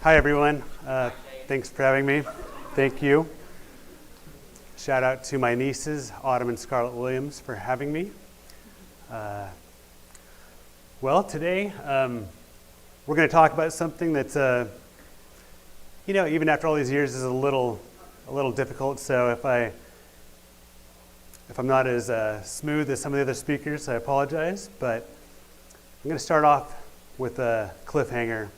Hi, everyone. Thanks for having me. Thank you. Shout out to my nieces, Autumn and Scarlett Williams, for having me. Well, today we're going to talk about something that's, even after all these years, is a little difficult. So if I'm not as smooth as some of the other speakers, I apologize. But I'm going to start off with a cliffhanger.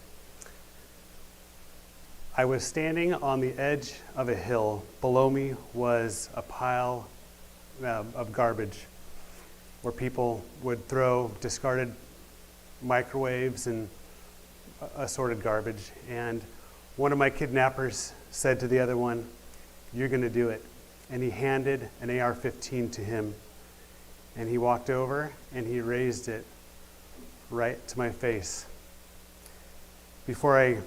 I was standing on the edge of a hill. Below me was a pile of garbage where people would throw discarded microwaves and assorted garbage. And one of my kidnappers said to the other one, "You're going to do it." And he handed an AR-15 to him. And he walked over and he raised it right to my face. Before I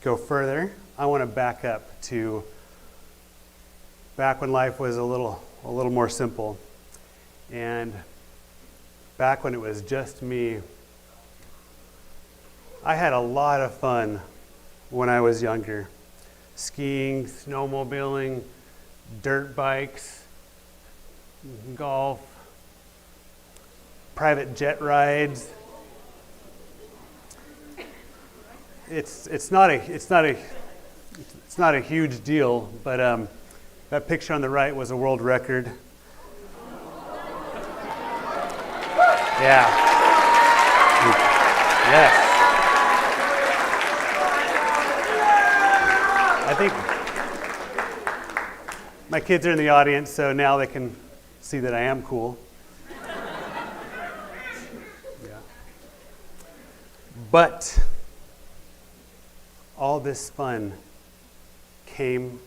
go further, I want to back up to back when life was a little more simple, and back when it was just me. I had a lot of fun when I was younger. Skiing, snowmobiling, dirt bikes, golf, private jet rides. It's not a huge deal, but that picture on the right was a world record. Yeah. Yes. I think my kids are in the audience, so now they can see that I am cool. Yeah. But all this fun came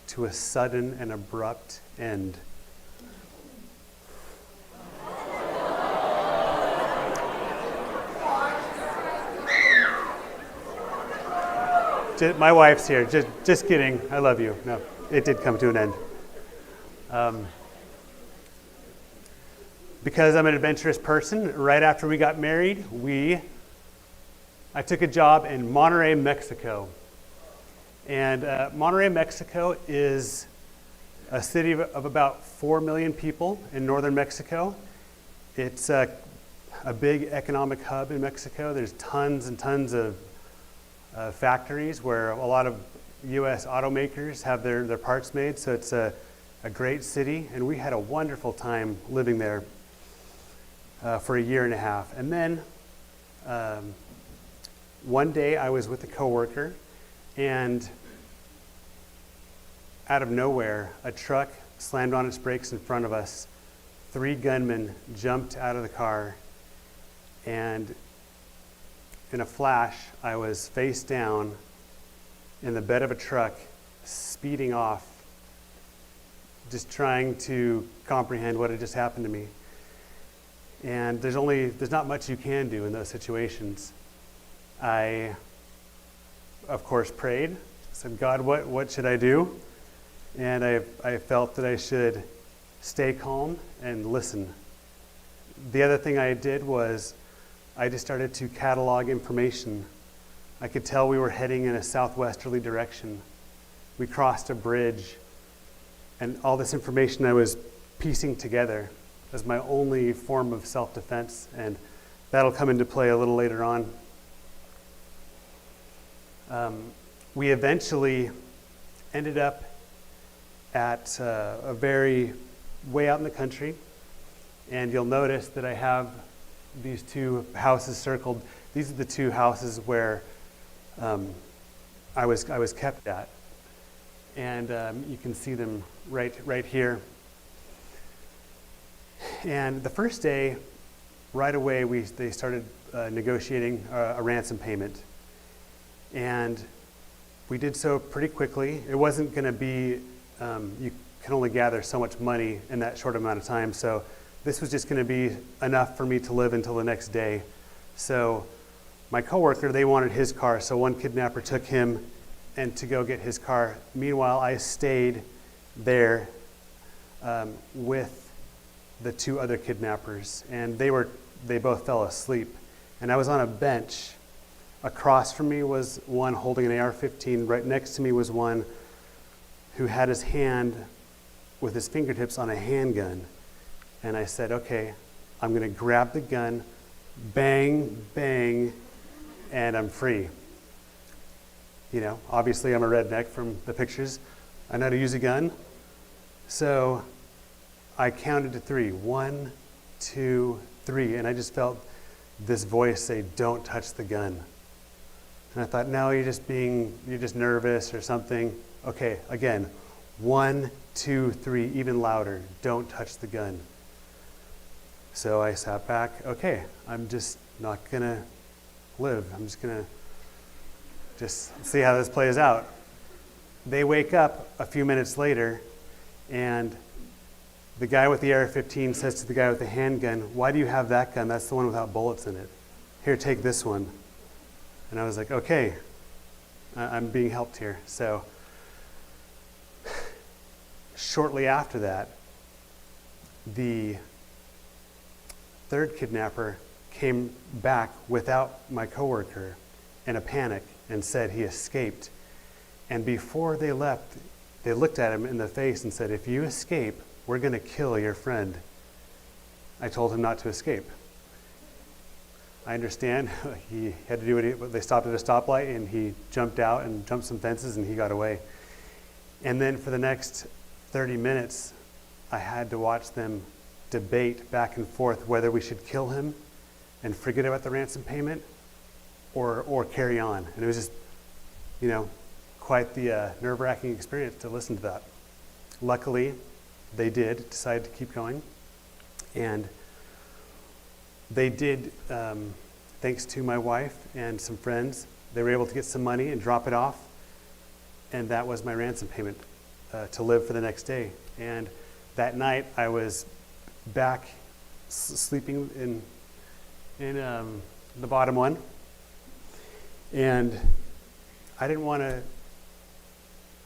to a sudden and abrupt end. My wife's here. Just kidding. I love you. No, it did come to an end. Because I'm an adventurous person, right after we got married, I took a job in Monterrey, Mexico. And Monterrey, Mexico is a city of about 4 million people in northern Mexico. It's a big economic hub in Mexico. There's tons and tons of factories where a lot of U.S. automakers have their parts made. So it's a great city. And we had a wonderful time living there for a year and a half. And then one day I was with a coworker, and out of nowhere, a truck slammed on its brakes in front of us. 3 gunmen jumped out of the car, and in a flash, I was face down in the bed of a truck, speeding off, just trying to comprehend what had just happened to me. And there's not much you can do in those situations. I, of course, prayed. Said, "God, what should I do?" And I felt that I should stay calm and listen. The other thing I did was I just started to catalog information. I could tell we were heading in a southwesterly direction. We crossed a bridge, and all this information I was piecing together as my only form of self-defense, and that'll come into play a little later on. We eventually ended up at a very way out in the country, and you'll notice that I have these 2 houses circled. These are the 2 houses where I was kept at, and you can see them right here. And the first day, right away, they started negotiating a ransom payment. And we did so pretty quickly. It wasn't going to be, you can only gather so much money in that short amount of time. So this was just going to be enough for me to live until the next day. So my coworker, they wanted his car. So one kidnapper took him and to go get his car. Meanwhile, I stayed there with the two other kidnappers, and they both fell asleep. And I was on a bench. Across from me was one holding an AR-15. Right next to me was one who had his hand with his fingertips on a handgun. And I said, okay, I'm going to grab the gun, bang, bang, and I'm free. You know, obviously I'm a redneck from the pictures. I know how to use a gun. So I counted to 3. 1, 2, 3. And I just felt this voice say, don't touch the gun. And I thought, no, you're just nervous or something. Okay, again, 1, 2, 3, even louder, don't touch the gun. So I sat back, okay, I'm just not gonna live. I'm just gonna see how this plays out. They wake up a few minutes later, and the guy with the AR-15 says to the guy with the handgun, why do you have that gun? That's the one without bullets in it. Here, take this one. And I was like, okay, I'm being helped here. So shortly after that, the third kidnapper came back without my coworker in a panic and said he escaped. And before they left, they looked at him in the face and said, if you escape, we're going to kill your friend. I told him not to escape. I understand. He had to do it. They stopped at a stoplight, and he jumped out and jumped some fences, and he got away. And then for the next 30 minutes, I had to watch them debate back and forth whether we should kill him and forget about the ransom payment or carry on. And it was just, you know, quite the nerve-wracking experience to listen to that. Luckily, they did decide to keep going. And they did, thanks to my wife and some friends, they were able to get some money and drop it off. And that was my ransom payment to live for the next day. And that night, I was back sleeping in the bottom one. And I didn't want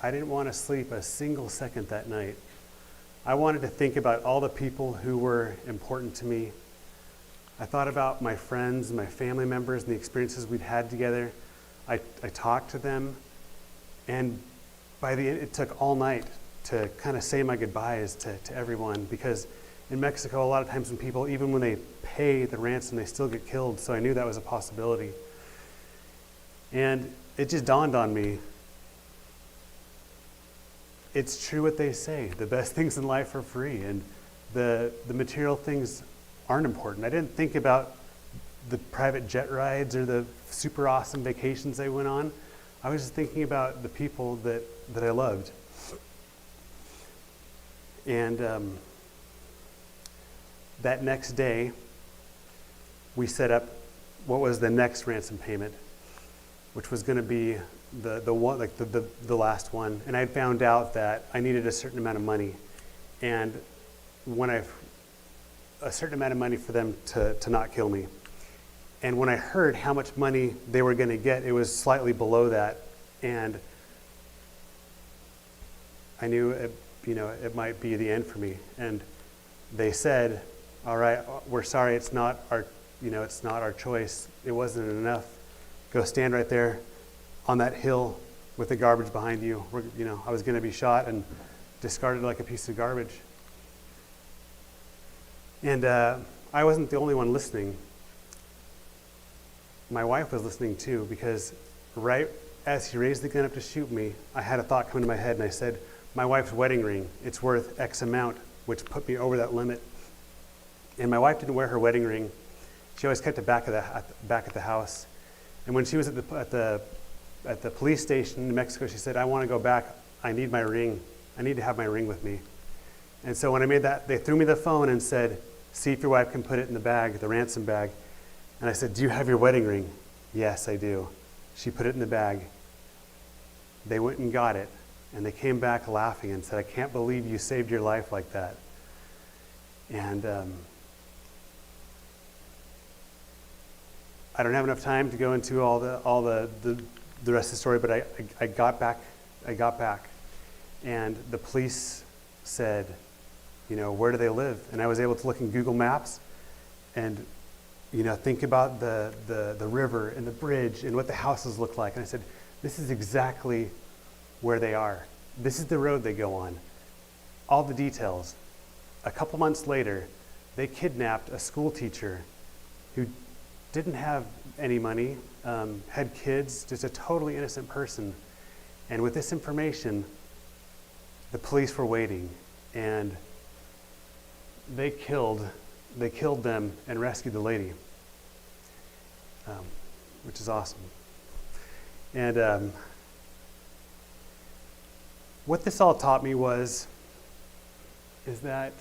to sleep a single second that night. I wanted to think about all the people who were important to me. I thought about my friends and my family members and the experiences we'd had together. I talked to them, and by the end, it took all night to kind of say my goodbyes to everyone, because in Mexico, a lot of times when people, even when they pay the ransom, they still get killed, so I knew that was a possibility. And it just dawned on me, it's true what they say, the best things in life are free, and the material things aren't important. I didn't think about the private jet rides or the super awesome vacations I went on. I was just thinking about the people that I loved. And that next day, we set up what was the next ransom payment, which was going to be the one, like the last one. And I had found out that I needed a certain amount of money, and a certain amount of money for them to not kill me. And when I heard how much money they were going to get, it was slightly below that, and I knew it might be the end for me. And they said, "All right, we're sorry. It's not our choice. It wasn't enough. Go stand right there on that hill with the garbage behind you." I was going to be shot and discarded like a piece of garbage. And I wasn't the only one listening. My wife was listening too, because right as he raised the gun up to shoot me, I had a thought come into my head, and I said, my wife's wedding ring, it's worth X amount, which put me over that limit. And my wife didn't wear her wedding ring. She always kept it back at the house. And when she was at the police station in Mexico, she said, "I want to go back. I need my ring. I need to have my ring with me." And so when I made that, they threw me the phone and said, "See if your wife can put it in the bag, the ransom bag." And I said, "Do you have your wedding ring?" "Yes, I do." She put it in the bag. They went and got it, and they came back laughing and said, "I can't believe you saved your life like that." And I don't have enough time to go into all the rest of the story, but I got back, and the police said, where do they live? And I was able to look in Google Maps and, think about the river and the bridge and what the houses look like. And I said, this is exactly where they are. This is the road they go on. All the details. A couple months later, they kidnapped a school teacher who didn't have any money, had kids, just a totally innocent person. And with this information, the police were waiting, and they killed them and rescued the lady, which is awesome. And what this all taught me is that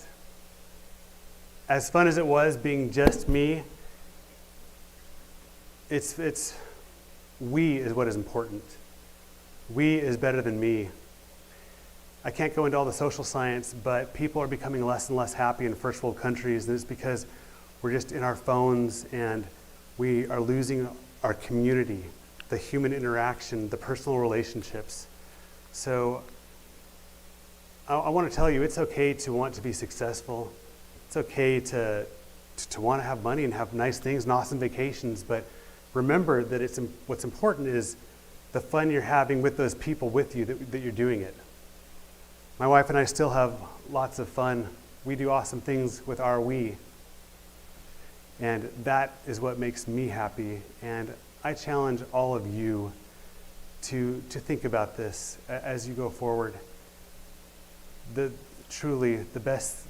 as fun as it was being just me, it's we is what is important. We is better than me. I can't go into all the social science, but people are becoming less and less happy in first world countries, and it's because we're just in our phones and we are losing our community, the human interaction, the personal relationships. So I want to tell you, it's okay to want to be successful. It's okay to want to have money and have nice things and awesome vacations, but remember that what's important is the fun you're having with those people with you that you're doing it. My wife and I still have lots of fun. We do awesome things with our we. And that is what makes me happy. And I challenge all of you to think about this as you go forward. Truly, the best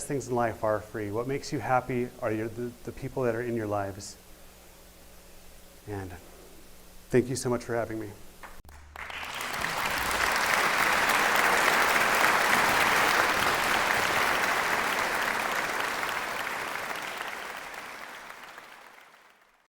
things in life are free. What makes you happy are the people that are in your lives. And thank you so much for having me.